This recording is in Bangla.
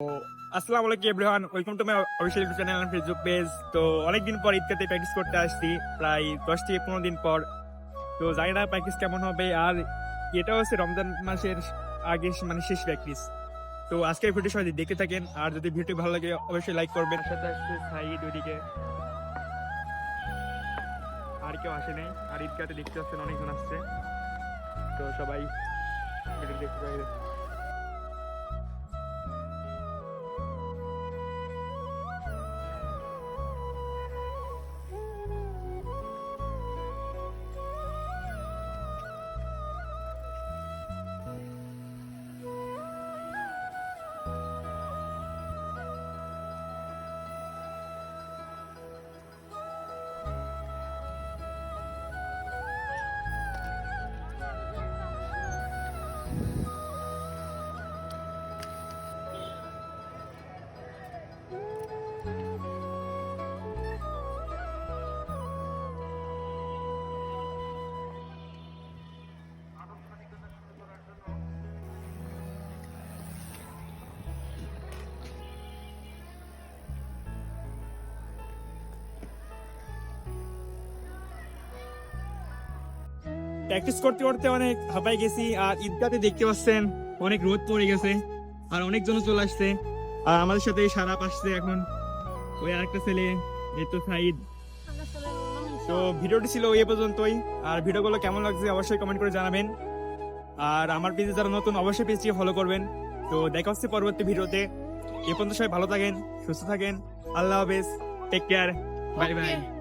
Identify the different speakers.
Speaker 1: আসসালামু আলাইকুম everyone, welcome to my official YouTube channel and Facebook page. তো অনেকদিন পর ঈদগাতে প্র্যাকটিস করতে আসছি, প্রায় 10 থেকে 15 দিন পর। তো জানি না প্র্যাকটিস কেমন হবে, আর এটা হচ্ছে রমজান মাসের আগে মানে শেষ প্র্যাকটিস। তো আজকের ভিডিও সবাই দেখতে থাকেন, আর যদি ভিডিও ভালো লাগে অবশ্যই লাইক করবেন। সাথে আসছে সাইদ ওইদিকে, আর কেউ আসে নাই। আর ঈদগাতে দেখতে পাচ্ছেন অনেকজন আসছে, তো সবাই ভিডিও দেখতে পাবে। প্র্যাকটিস করতে করতে অনেক হাঁপাই গেছি, আর ঈদগাতে দেখতে পাচ্ছেন অনেক রোদ পড়ে গেছে, আর অনেকজন চলে আসছে। আর আমাদের সাথে সারাপ আসছে এখন, ওই আরেকটা ছেলে, এই তো সাইদ। তো ভিডিওটি ছিল এই পর্যন্তই, আর ভিডিওগুলো কেমন লাগছে অবশ্যই কমেন্ট করে জানাবেন। আর আমার পেজে যারা নতুন অবশ্যই পেজটি ফলো করবেন। তো দেখা হচ্ছে পরবর্তী ভিডিওতে। এ পর্যন্ত সবাই ভালো থাকেন, সুস্থ থাকেন। আল্লাহ হাফেজ, টেক কেয়ার, বাই বাই।